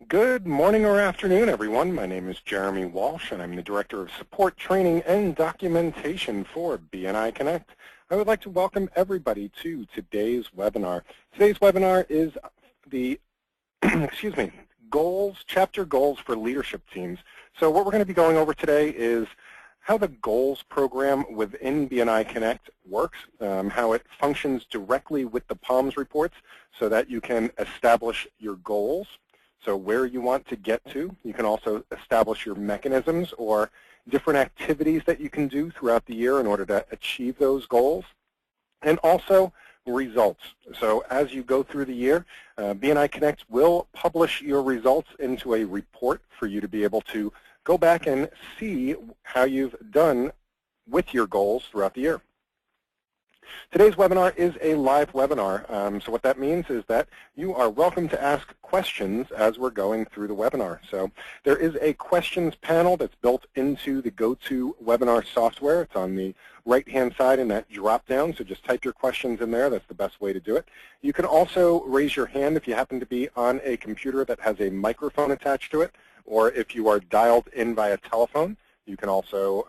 Good morning or afternoon, everyone. My name is Jeremy Walsh, and I'm the Director of Support, Training, and Documentation for BNI Connect. I would like to welcome everybody to today's webinar. Today's webinar is the, chapter goals for leadership teams. So what we're going to be going over today is how the goals program within BNI Connect works, how it functions directly with the PALMS reports so that you can establish your goals. So where you want to get to. You can also establish your mechanisms or different activities that you can do throughout the year in order to achieve those goals. And also results. So as you go through the year, BNI Connect will publish your results into a report for you to be able to go back and see how you've done with your goals throughout the year. Today's webinar is a live webinar, so what that means is that you are welcome to ask questions as we're going through the webinar. So there is a questions panel that's built into the GoToWebinar software. It's on the right-hand side in that drop-down, so just type your questions in there. That's the best way to do it. You can also raise your hand if you happen to be on a computer that has a microphone attached to it, or if you are dialed in via telephone. You can also,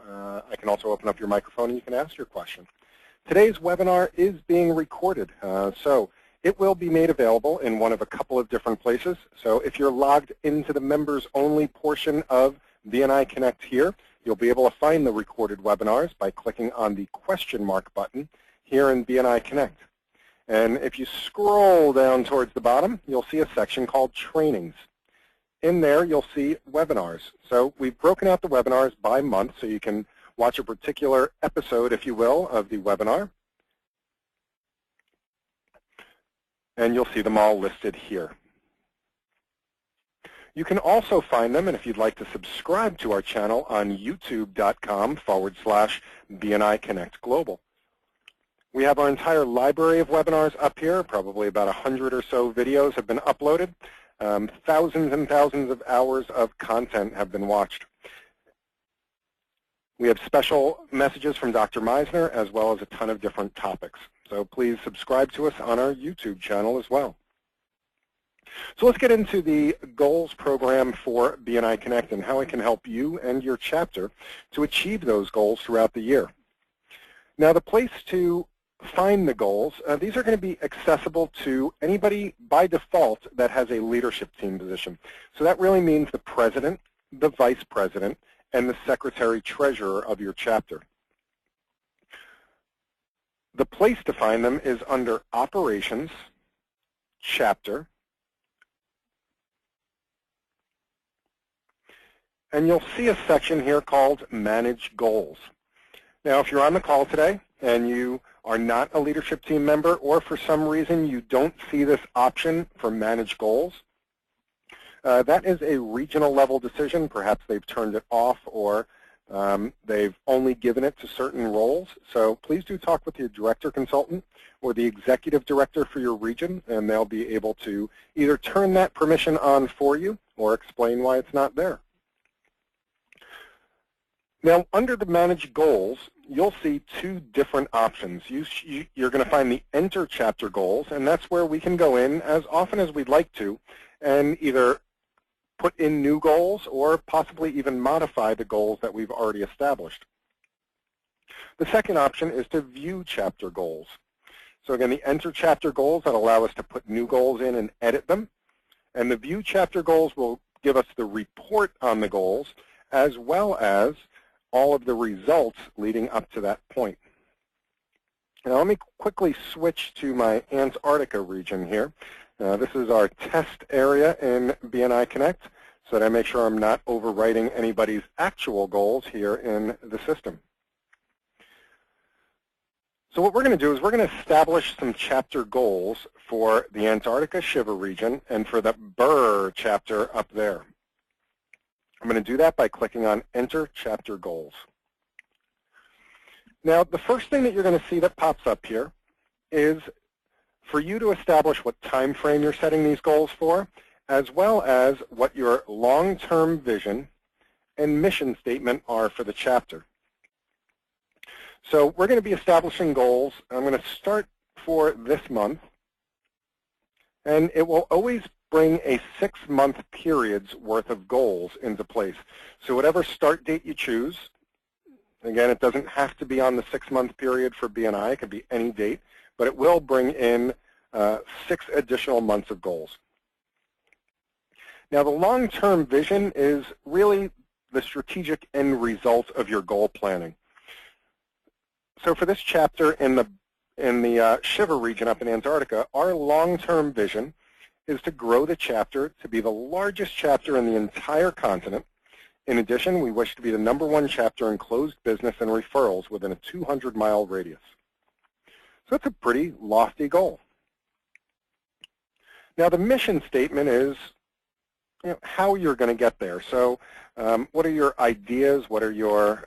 I can also open up your microphone and you can ask your question. Today's webinar is being recorded, so it will be made available in one of a couple of different places. So if you're logged into the members-only portion of BNI Connect here, you'll be able to find the recorded webinars by clicking on the question mark button here in BNI Connect. And if you scroll down towards the bottom, you'll see a section called Trainings. In there, you'll see webinars. So we've broken out the webinars by month so you can watch a particular episode, if you will, of the webinar. And you'll see them all listed here. You can also find them, and if you'd like to subscribe to our channel, on youtube.com/BNI Connect Global. We have our entire library of webinars up here. Probably about 100 or so videos have been uploaded. Thousands and thousands of hours of content have been watched. We have special messages from Dr. Meisner as well as a ton of different topics. So please subscribe to us on our YouTube channel as well. So let's get into the goals program for BNI Connect and how it can help you and your chapter to achieve those goals throughout the year. Now the place to find the goals, these are going to be accessible to anybody by default that has a leadership team position. So that really means the president, the vice president, and the secretary-treasurer of your chapter. The place to find them is under Operations, Chapter, and you'll see a section here called Manage Goals. Now, if you're on the call today and you are not a leadership team member, or for some reason you don't see this option for Manage Goals, that is a regional level decision. Perhaps they've turned it off, or they've only given it to certain roles. So please do talk with your director consultant or the executive director for your region, and they'll be able to either turn that permission on for you or explain why it's not there. Now, under the Manage Goals, you'll see two different options. You're going to find the Enter Chapter Goals, and that's where we can go in as often as we'd like to and either put in new goals or possibly even modify the goals that we've already established. The second option is to view chapter goals. So again, the Enter Chapter Goals that allow us to put new goals in and edit them. And the view chapter goals will give us the report on the goals as well as all of the results leading up to that point. Now let me quickly switch to my Antarctica region here. This is our test area in BNI Connect, so that I make sure I'm not overwriting anybody's actual goals here in the system. So what we're going to do is we're going to establish some chapter goals for the Antarctica Shiver region and for the Burr chapter up there. I'm going to do that by clicking on Enter Chapter Goals. Now, the first thing that you're going to see that pops up here is for you to establish what time frame you're setting these goals for, as well as what your long-term vision and mission statement are for the chapter. So we're going to be establishing goals. I'm going to start for this month, and it will always bring a 6-month period's worth of goals into place. So whatever start date you choose, again, it doesn't have to be on the 6-month period for BNI. It could be any date, but it will bring in 6 additional months of goals. Now, the long-term vision is really the strategic end result of your goal planning. So for this chapter in the Shiver region up in Antarctica, our long-term vision is to grow the chapter to be the largest chapter in the entire continent. In addition, we wish to be the #1 chapter in closed business and referrals within a 200-mile radius. So that's a pretty lofty goal. Now, the mission statement is how you're going to get there. So what are your ideas? What are your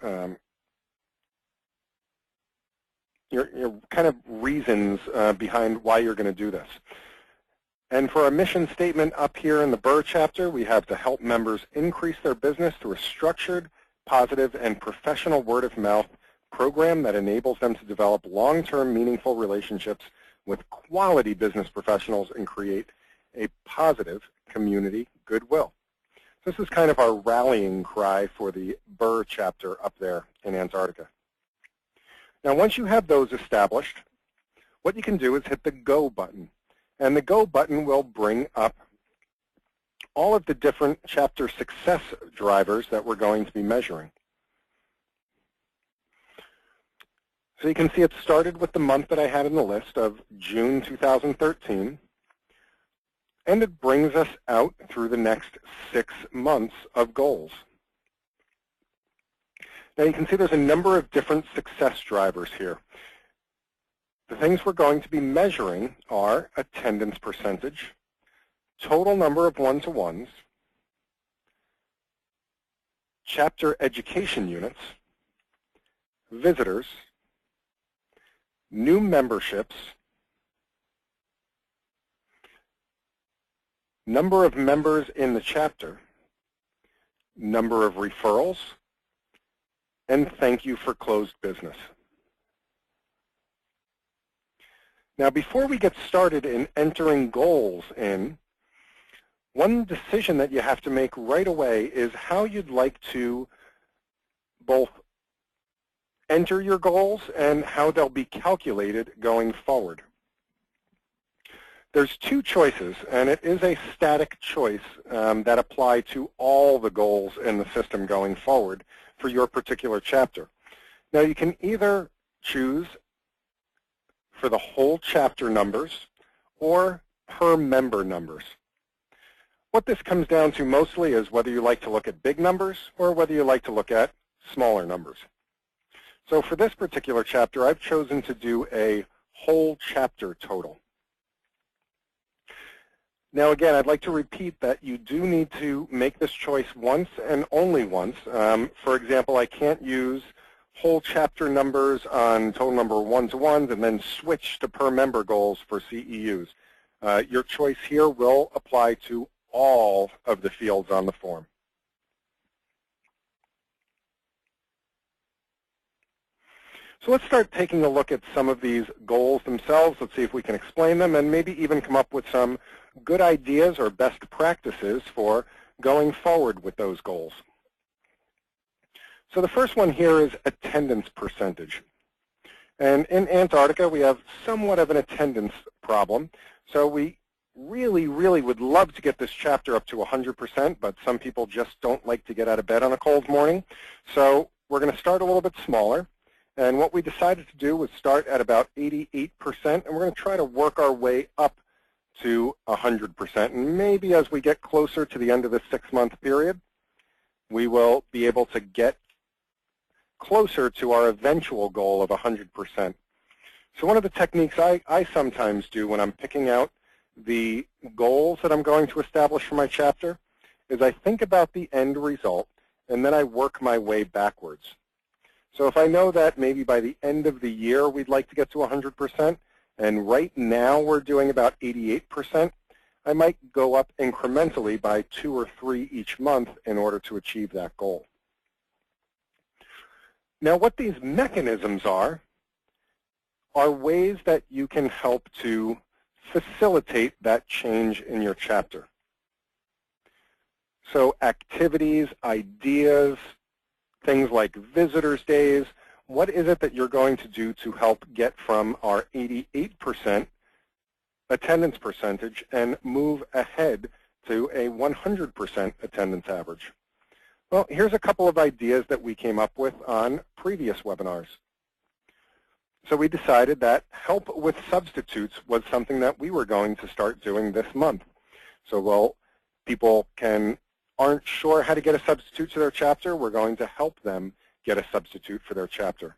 kind of reasons behind why you're going to do this? And for our mission statement up here in the BRR chapter, we have to help members increase their business through a structured, positive, and professional word-of-mouth program that enables them to develop long-term, meaningful relationships with quality business professionals and create a positive community goodwill. This is kind of our rallying cry for the BRR chapter up there in Antarctica. Now, once you have those established, what you can do is hit the Go button. And the Go button will bring up all of the different chapter success drivers that we're going to be measuring. So you can see it started with the month that I had in the list of June 2013. And it brings us out through the next 6 months of goals. Now you can see there's a number of different success drivers here. The things we're going to be measuring are attendance percentage, total number of one-to-ones, chapter education units, visitors, new memberships, number of members in the chapter, number of referrals, and thank you for closed business. Now, before we get started in entering goals in, one decision that you have to make right away is how you'd like to both enter your goals and how they'll be calculated going forward. There's 2 choices, and it is a static choice that apply to all the goals in the system going forward for your particular chapter. Now, you can either choose for the whole chapter numbers or per member numbers. What this comes down to mostly is whether you like to look at big numbers or whether you like to look at smaller numbers. So for this particular chapter, I've chosen to do a whole chapter total. Now again, I'd like to repeat that you do need to make this choice once and only once. For example, I can't use whole chapter numbers on total number one-to-ones and then switch to per member goals for CEUs. Your choice here will apply to all of the fields on the form. So let's start taking a look at some of these goals themselves. Let's see if we can explain them and maybe even come up with some good ideas or best practices for going forward with those goals. So the first one here is attendance percentage. And in Antarctica, we have somewhat of an attendance problem. So we really, really would love to get this chapter up to 100%, but some people just don't like to get out of bed on a cold morning. So we're going to start a little bit smaller. And what we decided to do was start at about 88%, and we're going to try to work our way up to 100%. And maybe as we get closer to the end of the 6-month period, we will be able to get closer to our eventual goal of 100%. So one of the techniques I sometimes do when I'm picking out the goals that I'm going to establish for my chapter is I think about the end result, and then I work my way backwards. So if I know that maybe by the end of the year we'd like to get to 100%, and right now we're doing about 88%, I might go up incrementally by 2 or 3 each month in order to achieve that goal. Now what these mechanisms are ways that you can help to facilitate that change in your chapter. So activities, ideas, things like visitors days, what is it that you're going to do to help get from our 88% attendance percentage and move ahead to a 100% attendance average? Well, here's a couple of ideas that we came up with on previous webinars. So we decided that help with substitutes was something that we were going to start doing this month. So while people aren't sure how to get a substitute to their chapter, we're going to help them get a substitute for their chapter.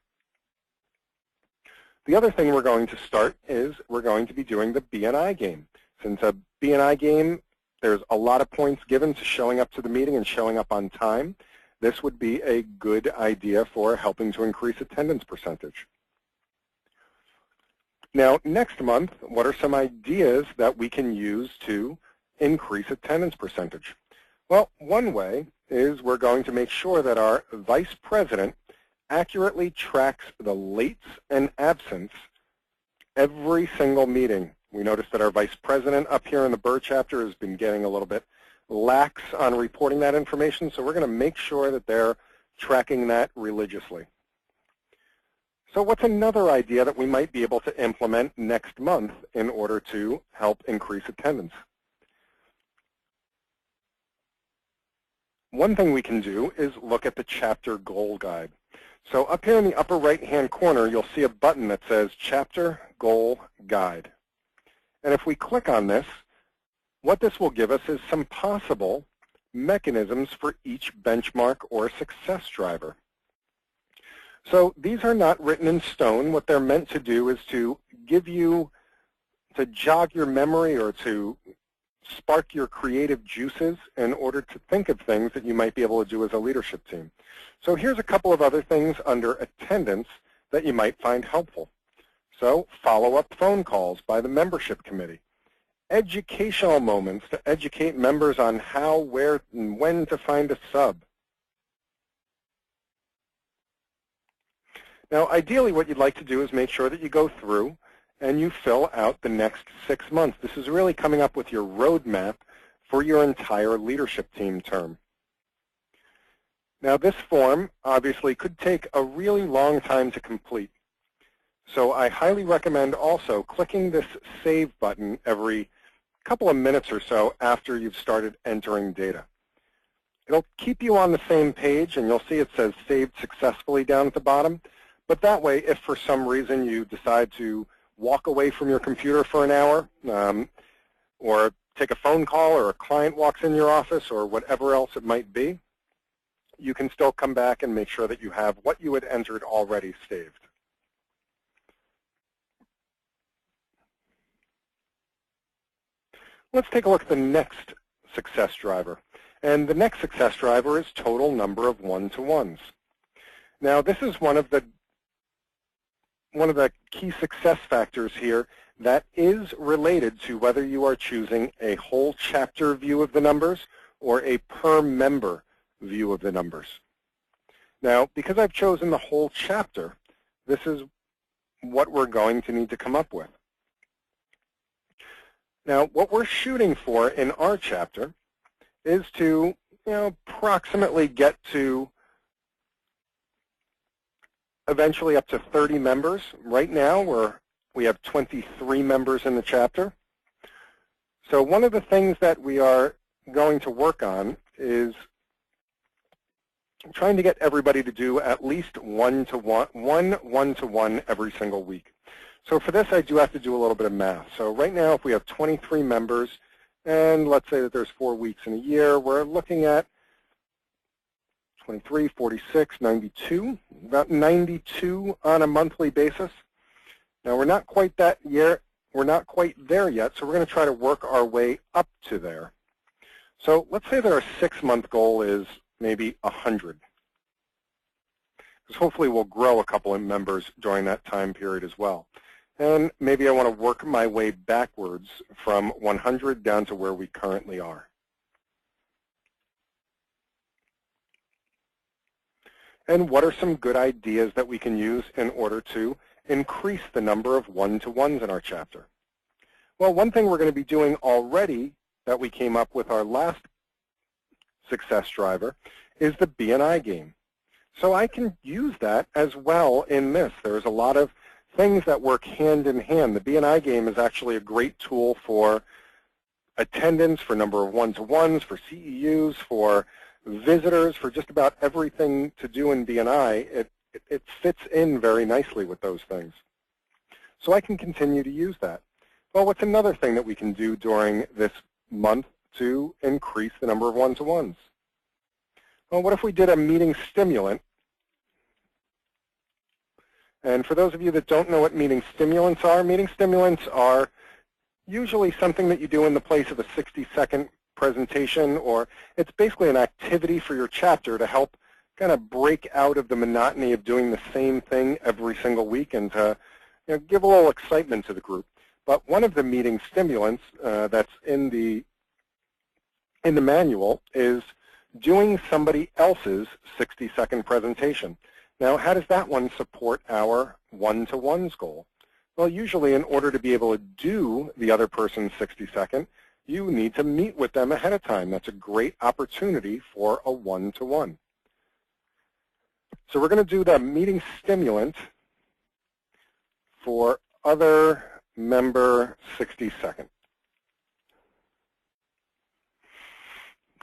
The other thing we're going to start is we're going to be doing the BNI game. Since a BNI game, there's a lot of points given to showing up to the meeting and showing up on time. This would be a good idea for helping to increase attendance percentage. Now, next month, what are some ideas that we can use to increase attendance percentage? Well, one way is we're going to make sure that our vice president accurately tracks the lates and absence every single meeting. We noticed that our vice president up here in the Burr chapter has been getting a little bit lax on reporting that information, so we're going to make sure that they're tracking that religiously. So what's another idea that we might be able to implement next month in order to help increase attendance? One thing we can do is look at the chapter goal guide. So up here in the upper right-hand corner, you'll see a button that says Chapter Goal Guide. And if we click on this, what this will give us is some possible mechanisms for each benchmark or success driver. So these are not written in stone. What they're meant to do is to give you, to jog your memory or to spark your creative juices in order to think of things that you might be able to do as a leadership team. So here's a couple of other things under attendance that you might find helpful. So follow-up phone calls by the membership committee. Educational moments to educate members on how, where, and when to find a sub. Now, ideally, what you'd like to do is make sure that you go through and you fill out the next 6 months. This is really coming up with your roadmap for your entire leadership team term. Now, this form obviously could take a really long time to complete. So I highly recommend also clicking this Save button every couple of minutes or so after you've started entering data. It'll keep you on the same page, and you'll see it says Saved Successfully down at the bottom. But that way, if for some reason you decide to walk away from your computer for an hour, or take a phone call, or a client walks in your office, or whatever else it might be, you can still come back and make sure that you have what you had entered already saved. Let's take a look at the next success driver. And the next success driver is total number of one-to-ones. Now, this is one of the key success factors here that is related to whether you are choosing a whole chapter view of the numbers or a per member view of the numbers. Now, because I've chosen the whole chapter, this is what we're going to need to come up with. Now, what we're shooting for in our chapter is to, approximately get to eventually up to 30 members. Right now, we have 23 members in the chapter. So one of the things that we are going to work on is trying to get everybody to do at least one-to-one every single week. So for this, I do have to do a little bit of math. So right now, if we have 23 members, and let's say that there's 4 weeks in a year, we're looking at 23, 46, 92, about 92 on a monthly basis. Now we're not quite there yet, so we're going to try to work our way up to there. So let's say that our 6-month goal is maybe 100. Because hopefully we'll grow a couple of members during that time period as well. And maybe I want to work my way backwards from 100 down to where we currently are. And what are some good ideas that we can use in order to increase the number of one-to-ones in our chapter? Well, one thing we're going to be doing already that we came up with our last success driver is the BNI game. So I can use that as well in this. There's a lot of things that work hand in hand. The BNI game is actually a great tool for attendance, for number of one-to-ones, for CEUs, for visitors, for just about everything to do in BNI. It fits in very nicely with those things. So I can continue to use that. Well, what's another thing that we can do during this month to increase the number of one-to-ones? Well, what if we did a meeting stimulant? And for those of you that don't know what meeting stimulants are usually something that you do in the place of a 60-second presentation, or it's basically an activity for your chapter to help kind of break out of the monotony of doing the same thing every single week and to give a little excitement to the group. But one of the meeting stimulants that's in the manual is doing somebody else's 60-second presentation. Now, how does that one support our one-to-ones goal? Well, usually in order to be able to do the other person's 60-second, you need to meet with them ahead of time. That's a great opportunity for a one-to-one. So we're going to do the meeting stimulant for other member 60-second.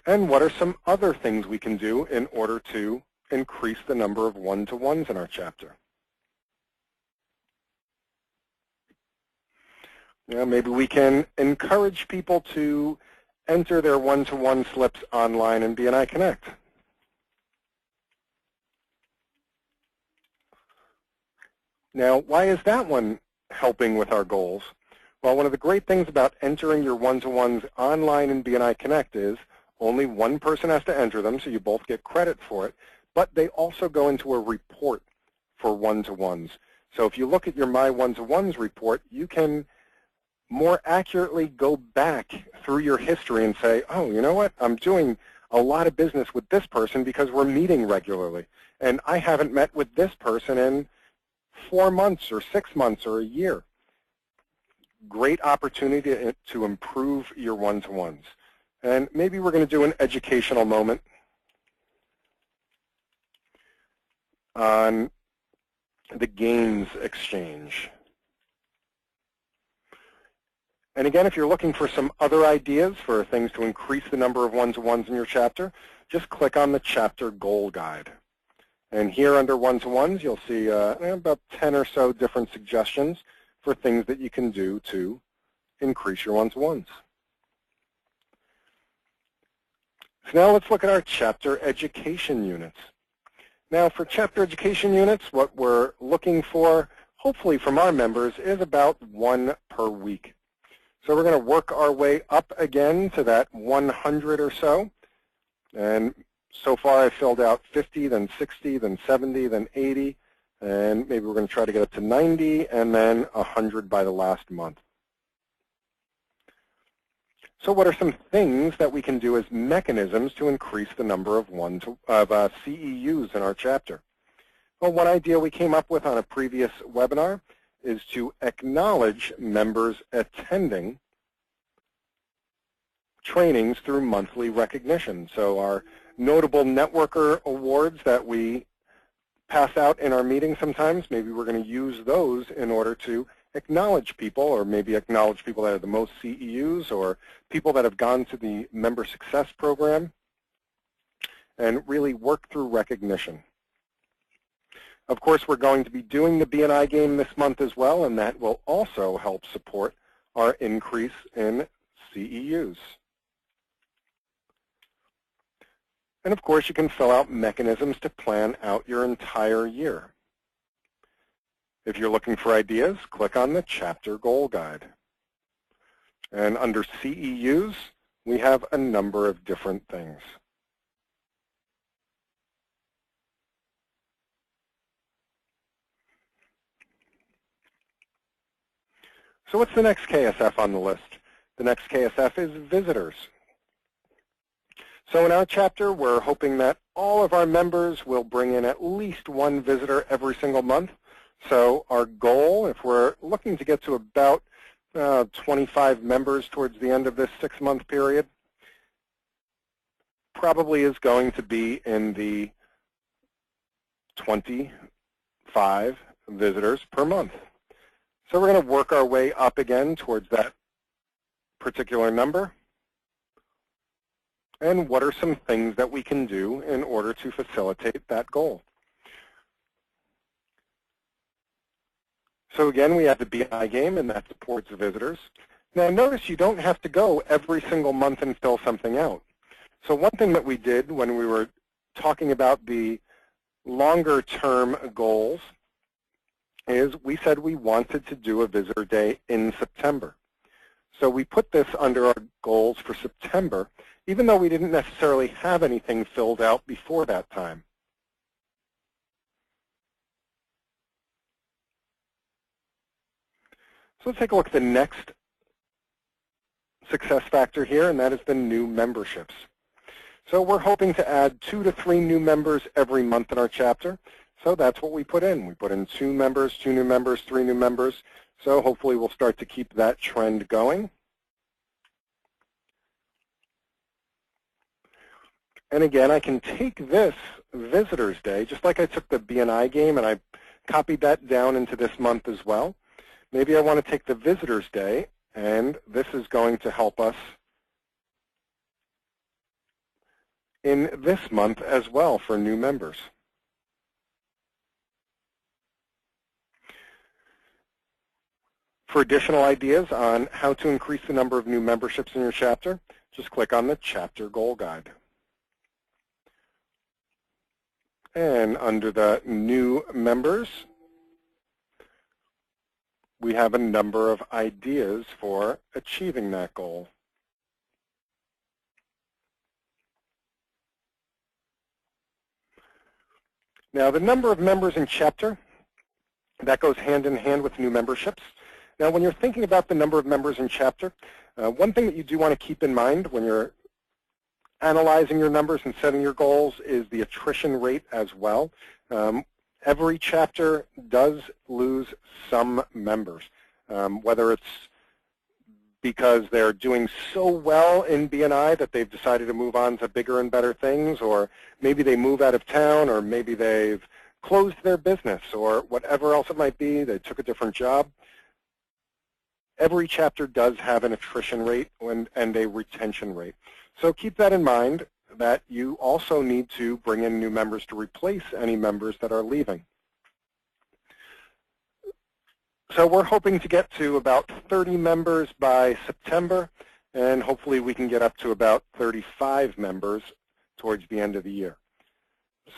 And what are some other things we can do in order to increase the number of one-to-ones in our chapter? Maybe we can encourage people to enter their one-to-one slips online in BNI Connect. Now, why is that one helping with our goals? Well, one of the great things about entering your one-to-ones online in BNI Connect is only one person has to enter them, so you both get credit for it, but they also go into a report for one-to-ones. So if you look at your My One-to-Ones report, you can more accurately go back through your history and say, oh, you know what, I'm doing a lot of business with this person because we're meeting regularly, and I haven't met with this person in 4 months or 6 months or a year. Great opportunity to improve your one-to-ones. And maybe we're going to do an educational moment on the games exchange. And again, if you're looking for some other ideas for things to increase the number of one-to-ones in your chapter, just click on the chapter goal guide. And here under one-to-ones, you'll see about 10 or so different suggestions for things that you can do to increase your one-to-ones. So now let's look at our chapter education units. Now for chapter education units, what we're looking for, hopefully from our members, is about 1 per week. So we're going to work our way up again to that 100 or so. And so far I filled out 50, then 60, then 70, then 80, and maybe we're going to try to get up to 90, and then 100 by the last month. So what are some things that we can do as mechanisms to increase the number of CEUs in our chapter? Well, one idea we came up with on a previous webinar is to acknowledge members attending trainings through monthly recognition. So our notable networker awards that we pass out in our meetings sometimes, maybe we're going to use those in order to acknowledge people, or maybe acknowledge people that have the most CEUs, or people that have gone to the member success program, and really work through recognition. Of course, we're going to be doing the BNI game this month as well, and that will also help support our increase in CEUs. And of course, you can fill out mechanisms to plan out your entire year. If you're looking for ideas, click on the chapter goal guide. And under CEUs, we have a number of different things. So what's the next KSF on the list? The next KSF is visitors. So in our chapter, we're hoping that all of our members will bring in at least one visitor every single month. So our goal, if we're looking to get to about 25 members towards the end of this 6-month period, probably is going to be in the 25 visitors per month. So we're going to work our way up again towards that particular number. And what are some things that we can do in order to facilitate that goal? So again, we have the BNI game, and that supports visitors. Now notice you don't have to go every single month and fill something out. So one thing that we did when we were talking about the longer term goals is we said we wanted to do a visitor day in September. So we put this under our goals for September, even though we didn't necessarily have anything filled out before that time. So let's take a look at the next success factor here, and that is the new memberships. So we're hoping to add 2 to 3 new members every month in our chapter. So that's what we put in. We put in 2 members, 2 new members, 3 new members. So hopefully we'll start to keep that trend going. And again, I can take this Visitors Day, just like I took the BNI game, and I copied that down into this month as well. Maybe I want to take the Visitors Day, and this is going to help us in this month as well for new members. For additional ideas on how to increase the number of new memberships in your chapter, just click on the Chapter Goal Guide. And under the new members, we have a number of ideas for achieving that goal. Now, the number of members in chapter, that goes hand in hand with new memberships. Now, when you're thinking about the number of members in chapter, one thing that you do want to keep in mind when you're analyzing your numbers and setting your goals is the attrition rate as well. Every chapter does lose some members, whether it's because they're doing so well in BNI that they've decided to move on to bigger and better things, or maybe they move out of town, or maybe they've closed their business, or whatever else it might be, they took a different job. Every chapter does have an attrition rate and a retention rate. So keep that in mind, that you also need to bring in new members to replace any members that are leaving. So we're hoping to get to about 30 members by September, and hopefully we can get up to about 35 members towards the end of the year.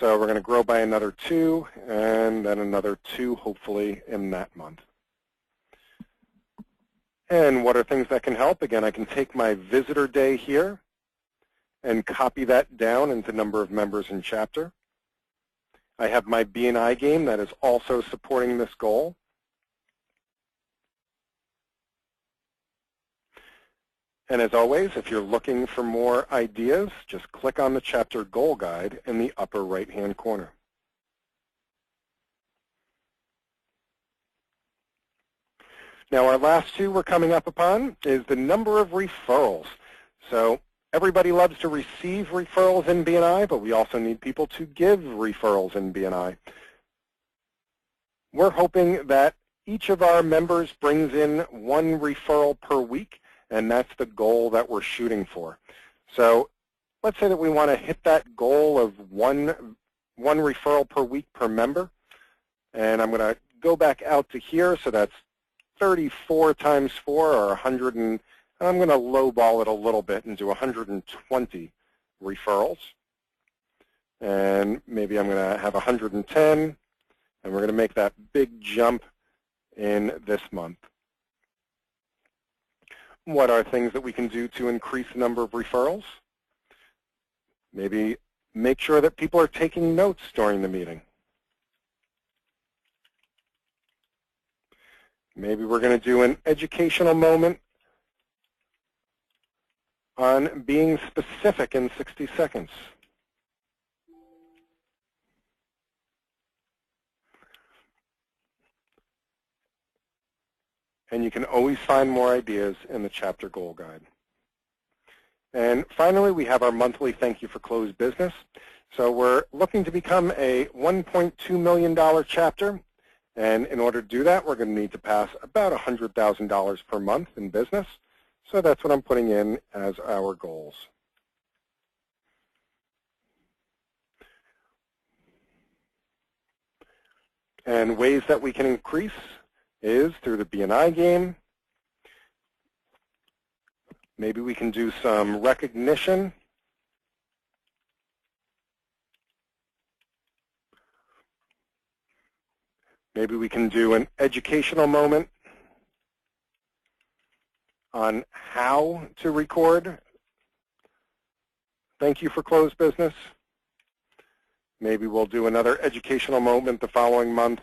So we're going to grow by another 2, and then another 2 hopefully in that month. And what are things that can help? Again, I can take my visitor day here and copy that down into number of members in chapter. I have my BNI game that is also supporting this goal. And as always, if you're looking for more ideas, just click on the chapter goal guide in the upper right-hand corner. Now, our last 2 we're coming up upon is the number of referrals. So everybody loves to receive referrals in BNI, but we also need people to give referrals in BNI. We're hoping that each of our members brings in 1 referral per week, and that's the goal that we're shooting for. So let's say that we want to hit that goal of one referral per week per member. And I'm going to go back out to here, so that's 34 times 4, or 100, and I'm going to lowball it a little bit and do 120 referrals. And maybe I'm going to have 110, and we're going to make that big jump in this month. What are things that we can do to increase the number of referrals? Maybe make sure that people are taking notes during the meeting. Maybe we're going to do an educational moment on being specific in 60 seconds. And you can always find more ideas in the chapter goal guide. And finally, we have our monthly thank you for closed business. So we're looking to become a $1.2 million chapter. And in order to do that, we're going to need to pass about $100,000 per month in business. So that's what I'm putting in as our goals. And ways that we can increase is through the BNI game. Maybe we can do some recognition. Maybe we can do an educational moment on how to record thank you for closed business. Maybe we'll do another educational moment the following month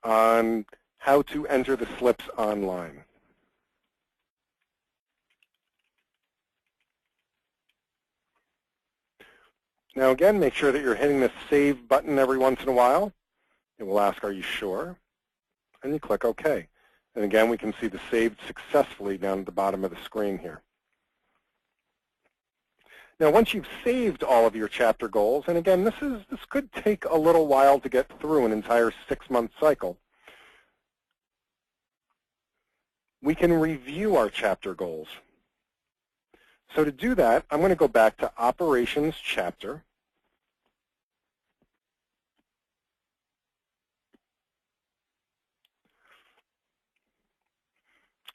on how to enter the slips online. Now again, make sure that you're hitting the Save button every once in a while. It will ask, are you sure? And you click OK. And again, we can see the saved successfully down at the bottom of the screen here. Now, once you've saved all of your chapter goals, and again, this could take a little while to get through an entire 6-month cycle, we can review our chapter goals. So to do that, I'm going to go back to Operations Chapter.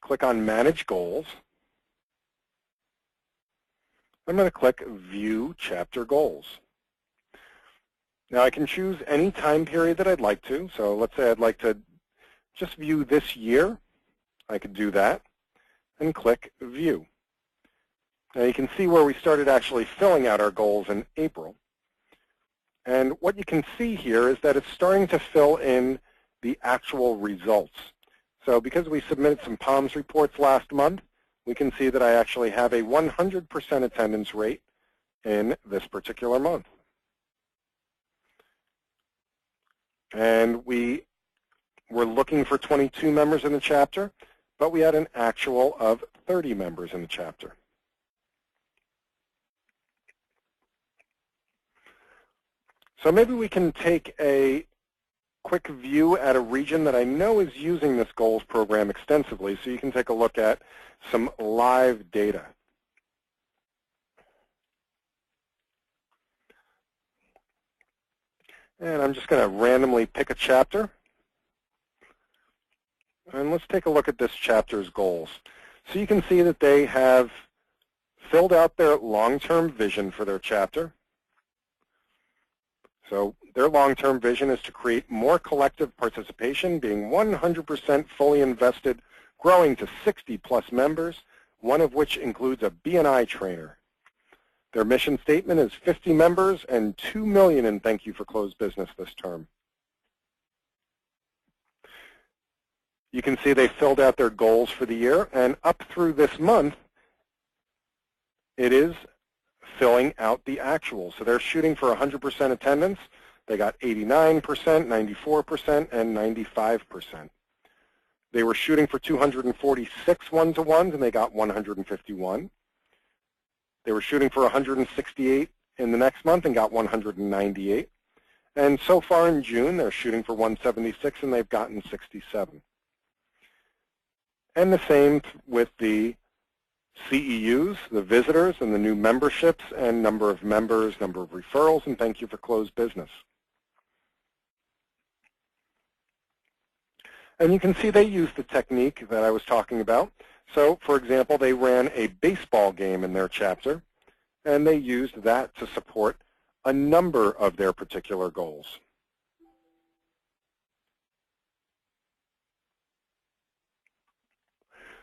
Click on Manage Goals. I'm going to click View Chapter Goals. Now I can choose any time period that I'd like to. So let's say I'd like to just view this year. I could do that and click View. Now you can see where we started actually filling out our goals in April. And what you can see here is that it's starting to fill in the actual results. So because we submitted some POMS reports last month, we can see that I actually have a 100% attendance rate in this particular month. And we were looking for 22 members in the chapter, but we had an actual of 30 members in the chapter. So maybe we can take a quick view at a region that I know is using this goals program extensively, so you can take a look at some live data. And I'm just going to randomly pick a chapter. And let's take a look at this chapter's goals. So you can see that they have filled out their long-term vision for their chapter. So their long-term vision is to create more collective participation, being 100% fully invested, growing to 60+ members, one of which includes a BNI trainer. Their mission statement is 50 members and $2 million in thank you for closed business this term. You can see they filled out their goals for the year, and up through this month, it is filling out the actuals. So they're shooting for 100% attendance. They got 89%, 94%, and 95%. They were shooting for 246 one-to-ones, and they got 151. They were shooting for 168 in the next month and got 198. And so far in June, they're shooting for 176, and they've gotten 67. And the same with the CEUs, the visitors, and the new memberships, and number of members, number of referrals, and thank you for closed business. And you can see they used the technique that I was talking about. So, for example, they ran a baseball game in their chapter, and they used that to support a number of their particular goals.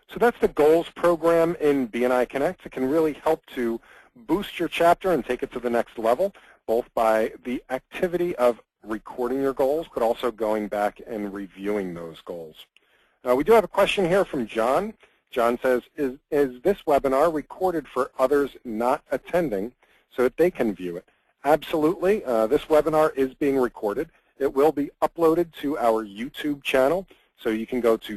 So that's the goals program in BNI Connect. It can really help to boost your chapter and take it to the next level, both by the activity of recording your goals, but also going back and reviewing those goals. We do have a question here from John. John says, is this webinar recorded for others not attending so that they can view it? Absolutely. This webinar is being recorded. It will be uploaded to our YouTube channel. So you can go to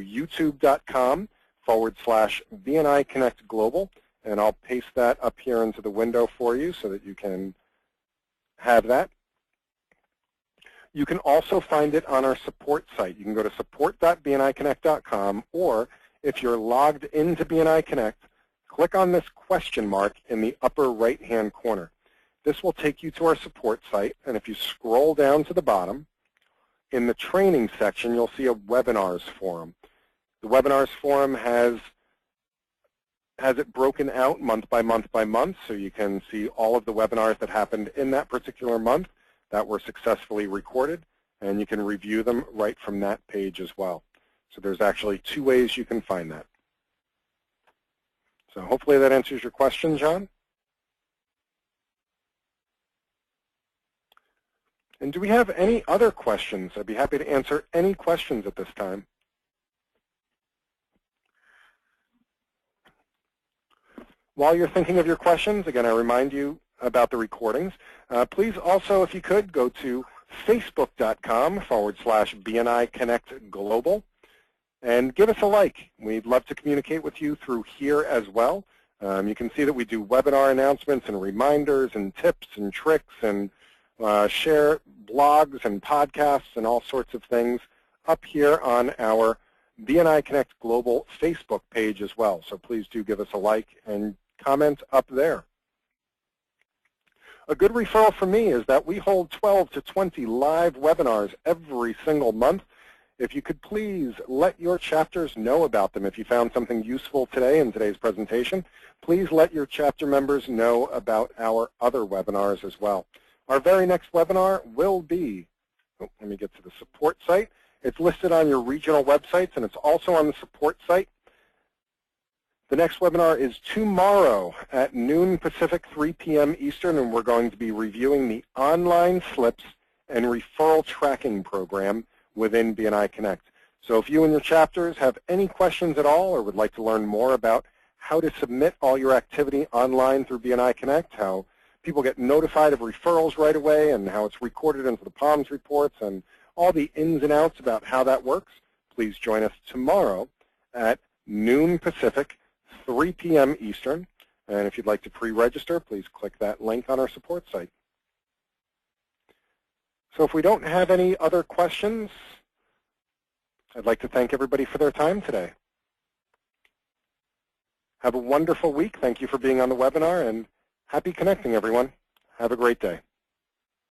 BNI Connect Global, and I'll paste that up here into the window for you so that you can have that. You can also find it on our support site. You can go to support.bniconnect.com, or if you're logged into BNI Connect, click on this question mark in the upper right-hand corner. This will take you to our support site, and if you scroll down to the bottom, in the training section, you'll see a webinars forum. The webinars forum has it broken out month by month by month, so you can see all of the webinars that happened in that particular month that were successfully recorded, and you can review them right from that page as well. So there's actually 2 ways you can find that. So hopefully that answers your question, John. And do we have any other questions? I'd be happy to answer any questions at this time. While you're thinking of your questions, again, I remind you about the recordings. Please also, if you could, go to facebook.com/BNI Connect Global and give us a like. We'd love to communicate with you through here as well. You can see that we do webinar announcements and reminders and tips and tricks and share blogs and podcasts and all sorts of things up here on our BNI Connect Global Facebook page as well. So please do give us a like and comment up there. A good referral for me is that we hold 12 to 20 live webinars every single month. If you could please let your chapters know about them. If you found something useful today in today's presentation, please let your chapter members know about our other webinars as well. Our very next webinar will be, let me get to the support site. It's listed on your regional websites, and it's also on the support site. The next webinar is tomorrow at noon Pacific, 3 p.m. Eastern, and we're going to be reviewing the online slips and referral tracking program within BNI Connect. So if you and your chapters have any questions at all or would like to learn more about how to submit all your activity online through BNI Connect, how people get notified of referrals right away and how it's recorded into the POMS reports and all the ins and outs about how that works, please join us tomorrow at noon Pacific, 3 p.m. Eastern. And if you'd like to pre-register, please click that link on our support site. So if we don't have any other questions, I'd like to thank everybody for their time today. Have a wonderful week. Thank you for being on the webinar, and happy connecting, everyone. Have a great day.